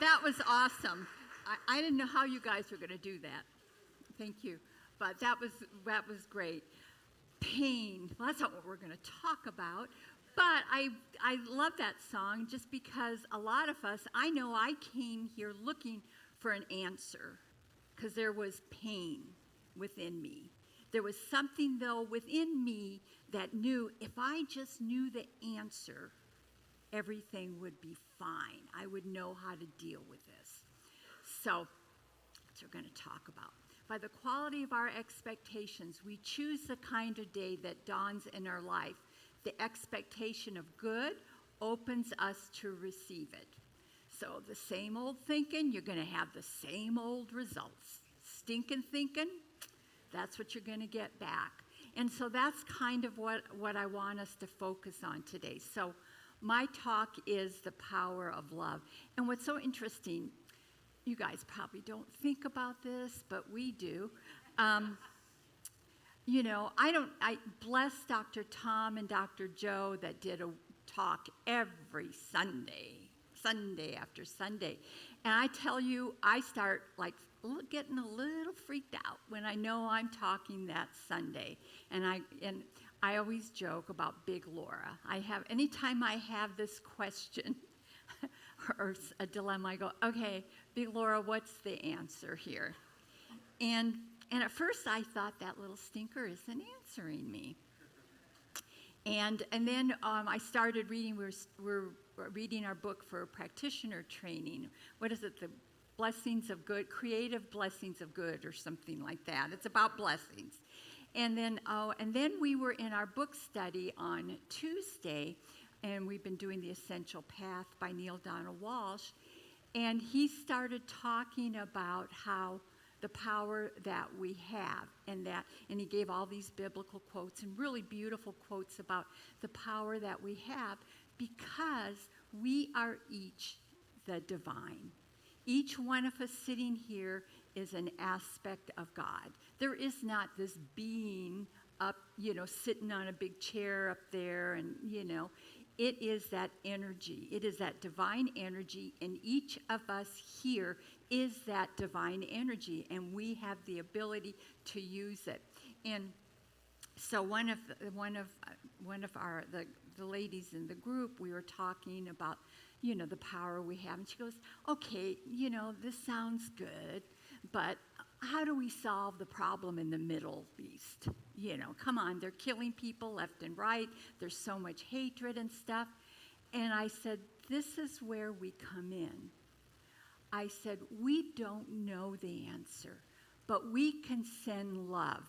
That was awesome. I didn't know how you guys were going to do that. Thank you. But that was great. Pain. Well, that's not what we're going to talk about. But I love that song just because a lot of us, I know I came here looking for an answer because there was pain within me. There was something, though, within me that knew if I just knew the answer, everything would be fine. I would know how to deal with this. So that's what we're going to talk about. By the quality of our expectations, we choose the kind of day that dawns in our life. The expectation of good opens us to receive it. So the same old thinking, you're going to have the same old results. Stinking thinking, that's what you're going to get back. And so that's kind of what I want us to focus on today. So my talk is the power of love. And what's so interesting, you guys probably don't think about this, but we do. I bless Dr. Tom and Dr. Joe that did a talk every Sunday after Sunday. And I tell you, I start getting a little freaked out when I know I'm talking that Sunday. And I always joke about Big Laura. Anytime I have this question or a dilemma, I go, okay, Big Laura, what's the answer here? And at first I thought that little stinker isn't answering me. And then I started reading. We're reading our book for practitioner training. What is it? The Blessings of Good, Creative Blessings of Good, or something like that. It's about blessings. And then we were in our book study on Tuesday, and we've been doing The Essential Path by Neil Donald Walsh. And he started talking about how the power that we have, and he gave all these biblical quotes and really beautiful quotes about the power that we have because we are each the divine. Each one of us sitting here is an aspect of God. There is not this being up, sitting on a big chair up there, and it is that energy. It is that divine energy, and each of us here is that divine energy, and we have the ability to use it. And so one of the ladies in the group, we were talking about, the power we have, and she goes, okay, this sounds good, but how do we solve the problem in the Middle East? Come on, they're killing people left and right. There's so much hatred and stuff. And I said, this is where we come in. I said, we don't know the answer, but we can send love.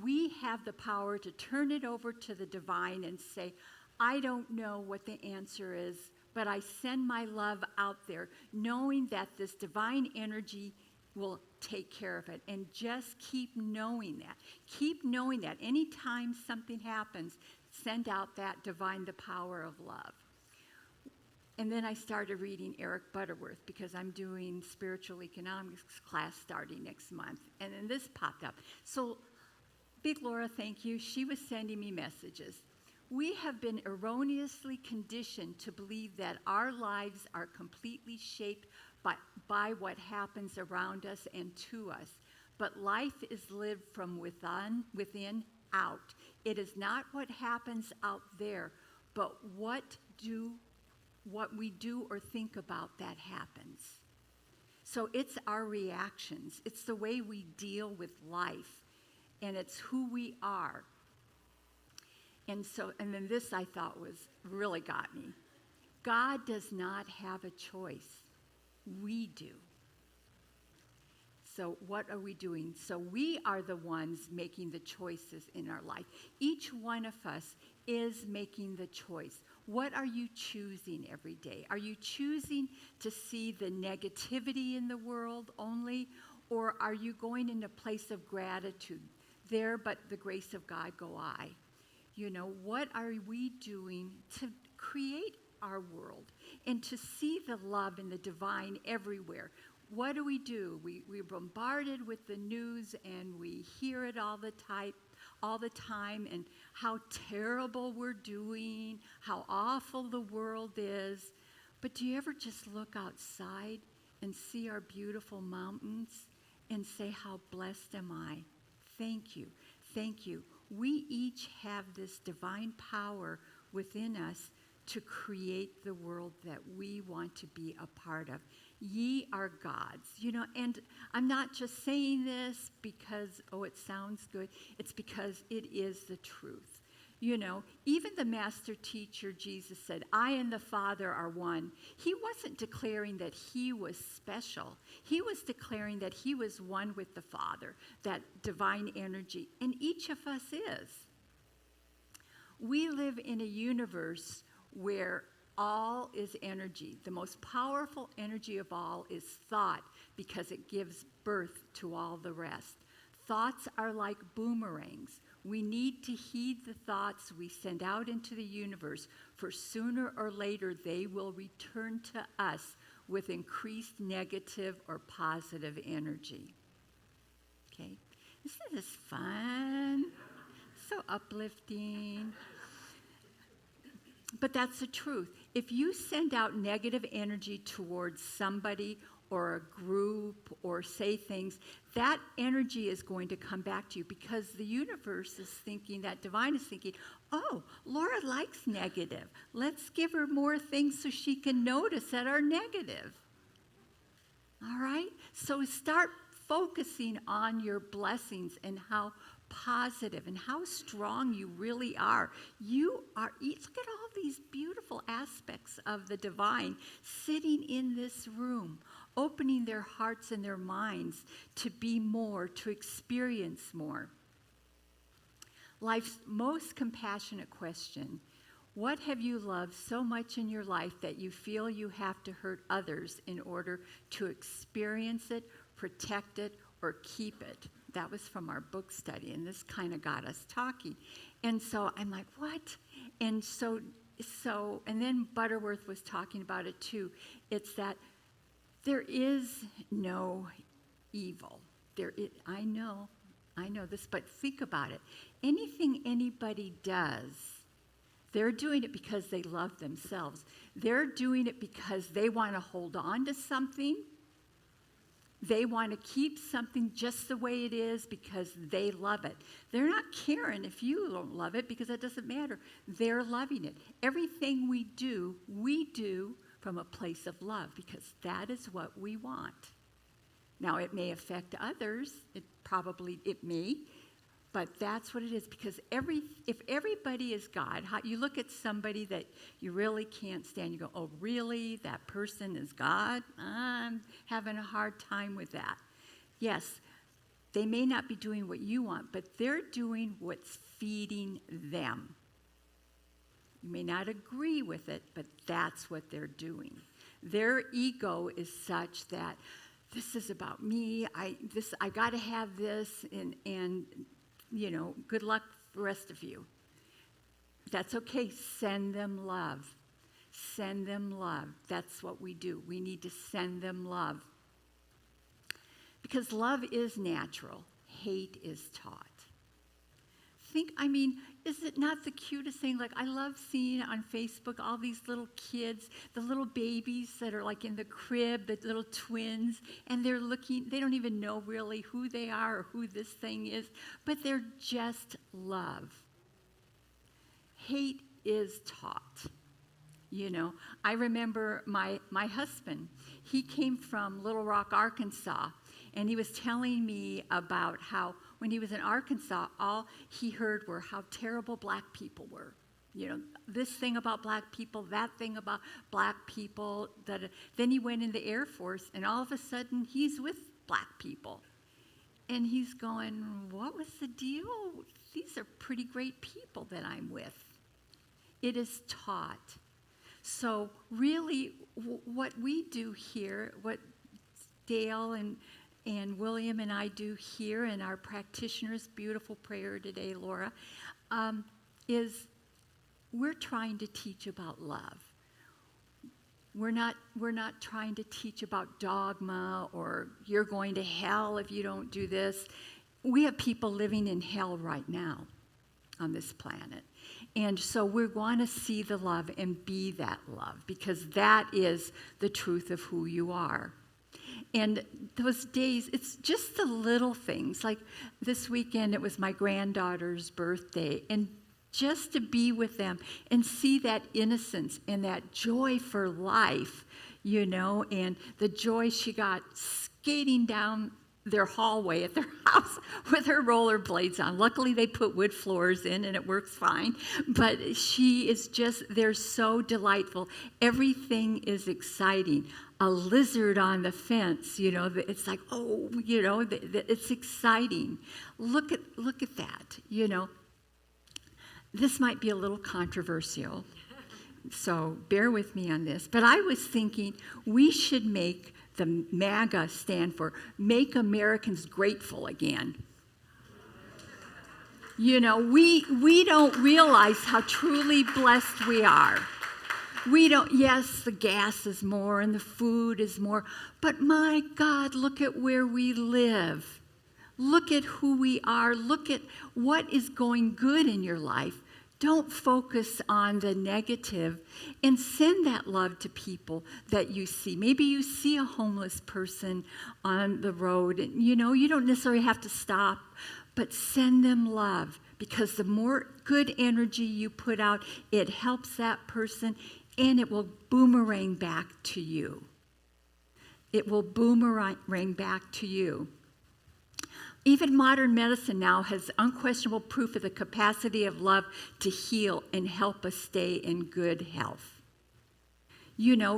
We have the power to turn it over to the divine and say, I don't know what the answer is, but I send my love out there, knowing that this divine energy will take care of it. And just keep knowing that. Keep knowing that. Anytime something happens, send out that divine, the power of love. And then I started reading Eric Butterworth because I'm doing spiritual economics class starting next month. And then this popped up. So, Big Laura, thank you. She was sending me messages. We have been erroneously conditioned to believe that our lives are completely shaped by what happens around us and to us. But life is lived from within out. It is not what happens out there, but what we do or think about that happens. So it's our reactions. It's the way we deal with life, and it's who we are. And then this I thought really got me. God does not have a choice. We do. So what are we doing? So we are the ones making the choices in our life. Each one of us is making the choice. What are you choosing every day? Are you choosing to see the negativity in the world only, or are you going in a place of gratitude? There, but the grace of God go I. What are we doing to create our world and to see the love and the divine everywhere? What do? We're bombarded with the news, and we hear it all the time, and how terrible we're doing, how awful the world is. But do you ever just look outside and see our beautiful mountains and say, how blessed am I? Thank you. Thank you. We each have this divine power within us to create the world that we want to be a part of. Ye are gods, and I'm not just saying this because, it sounds good. It's because it is the truth. Even the master teacher, Jesus, said, I and the Father are one. He wasn't declaring that he was special. He was declaring that he was one with the Father, that divine energy, and each of us is. We live in a universe where all is energy. The most powerful energy of all is thought because it gives birth to all the rest. Thoughts are like boomerangs. We need to heed the thoughts we send out into the universe, for sooner or later they will return to us with increased negative or positive energy. Okay? Isn't this fun? So uplifting. But that's the truth. If you send out negative energy towards somebody or a group or say things, that energy is going to come back to you because the universe is thinking, that divine is thinking, oh, Laura likes negative. Let's give her more things so she can notice that are negative. All right? So start focusing on your blessings and how positive and how strong you really are. You are, look at all these beautiful aspects of the divine sitting in this room, opening their hearts and their minds to be more, to experience more. Life's most compassionate question: what have you loved so much in your life that you feel you have to hurt others in order to experience it, protect it, or keep it? That was from our book study, and this kind of got us talking. And so I'm like, what? And so, and then Butterworth was talking about it too. It's that there is no evil. I know this, but think about it. Anything anybody does, they're doing it because they love themselves. They're doing it because they want to hold on to something. They want to keep something just the way it is because they love it. They're not caring if you don't love it because it doesn't matter. They're loving it. Everything we do from a place of love because that is what we want. Now, it may affect others. It may. But that's what it is, because if everybody is God, you look at somebody that you really can't stand, you go, oh, really? That person is God? I'm having a hard time with that. Yes, they may not be doing what you want, but they're doing what's feeding them. You may not agree with it, but that's what they're doing. Their ego is such that this is about me. I got to have this, and good luck the rest of you. That's okay. Send them love. Send them love. That's what we do. We need to send them love. Because love is natural. Hate is taught. Is it not the cutest thing? Like, I love seeing on Facebook all these little kids, the little babies that are like in the crib, the little twins, and they don't even know really who they are or who this thing is, but they're just love. Hate is taught. I remember my husband, he came from Little Rock, Arkansas, and he was telling me about how when he was in Arkansas, all he heard were how terrible black people were. This thing about black people, that thing about black people. Then he went in the Air Force, and all of a sudden, he's with black people. And he's going, what was the deal? These are pretty great people that I'm with. It is taught. So really, what we do here, what Dale and William and I do here, and our practitioner's beautiful prayer today, Laura, is we're trying to teach about love. We're not trying to teach about dogma or you're going to hell if you don't do this. We have people living in hell right now on this planet. And so we want to see the love and be that love, because that is the truth of who you are. And those days, it's just the little things. Like this weekend, it was my granddaughter's birthday. And just to be with them and see that innocence and that joy for life, and the joy she got skating down their hallway at their house with her rollerblades on. Luckily, they put wood floors in, and it works fine. But they're so delightful. Everything is exciting. A lizard on the fence, it's like, it's exciting. Look at that, This might be a little controversial, so bear with me on this. But I was thinking we should make the MAGA stand for Make Americans Grateful Again. We don't realize how truly blessed we are. Yes, the gas is more and the food is more, but my God, look at where we live. Look at who we are. Look at what is going good in your life. Don't focus on the negative, and send that love to people that you see. Maybe you see a homeless person on the road, and you don't necessarily have to stop, but send them love, because the more good energy you put out, it helps that person, and it will boomerang back to you. It will boomerang back to you. Even modern medicine now has unquestionable proof of the capacity of love to heal and help us stay in good health.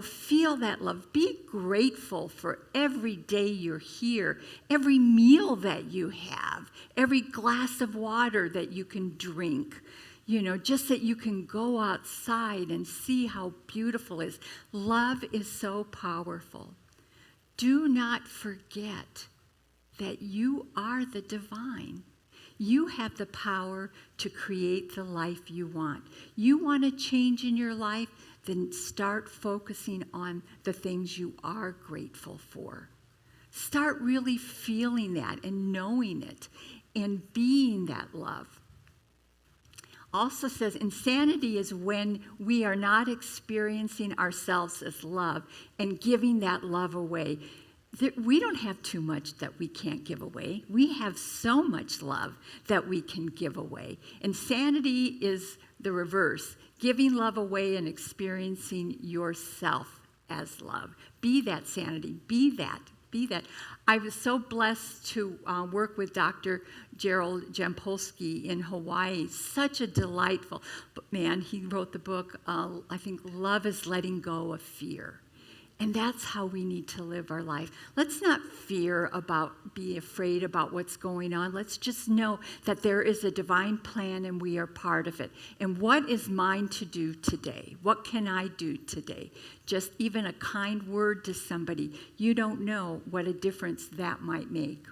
Feel that love. Be grateful for every day you're here, every meal that you have, every glass of water that you can drink, just that you can go outside and see how beautiful it is. Love is so powerful. Do not forget that you are the divine. You have the power to create the life you want. You want to change in your life, then start focusing on the things you are grateful for. Start really feeling that and knowing it and being that love. Also says insanity is when we are not experiencing ourselves as love and giving that love away. We don't have too much that we can't give away. We have so much love that we can give away. Insanity is the reverse, giving love away and experiencing yourself as love. Be that sanity. Be that. I was so blessed to work with Dr. Gerald Jampolsky in Hawaii. Such a delightful man. He wrote the book, I think, Love is Letting Go of Fear. And that's how we need to live our life. Let's not be afraid about what's going on. Let's just know that there is a divine plan and we are part of it. And what is mine to do today? What can I do today? Just even a kind word to somebody. You don't know what a difference that might make.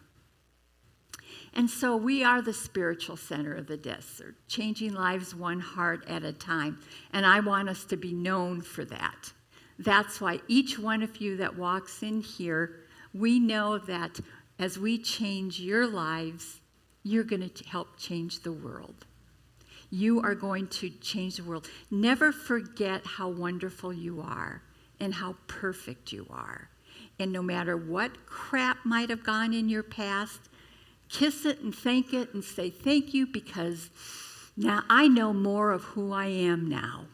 And so we are the spiritual center of the desert, changing lives one heart at a time. And I want us to be known for that. That's why each one of you that walks in here, we know that as we change your lives, you're going to help change the world. You are going to change the world. Never forget how wonderful you are and how perfect you are. And no matter what crap might have gone in your past, kiss it and thank it and say thank you, because now I know more of who I am now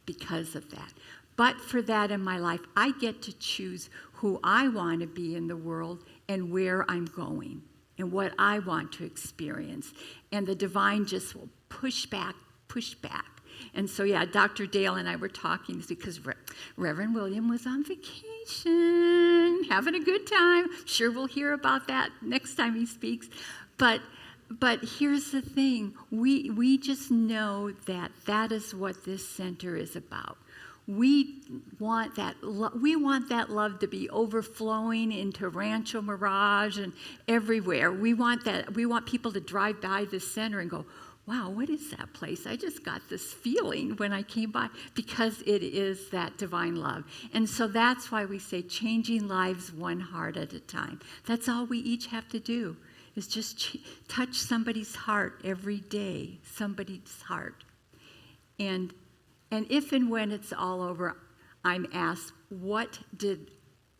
because of that. But for that in my life, I get to choose who I want to be in the world and where I'm going and what I want to experience. And the divine just will push back. And so, Dr. Dale and I were talking because Reverend William was on vacation, having a good time. Sure, we'll hear about that next time he speaks. But here's the thing. We just know that is what this center is about. We want that love to be overflowing into Rancho Mirage and everywhere. We want that. We want people to drive by the center and go, wow, what is that place? I just got this feeling when I came by, because it is that divine love. And so that's why we say changing lives one heart at a time. That's all we each have to do, is just touch somebody's heart every day, somebody's heart. And if and when it's all over, I'm asked, what did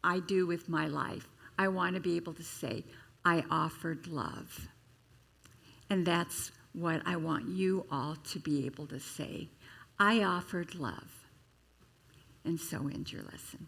I do with my life. I want to be able to say, I offered love. And that's what I want you all to be able to say. I offered love. And so end your lesson.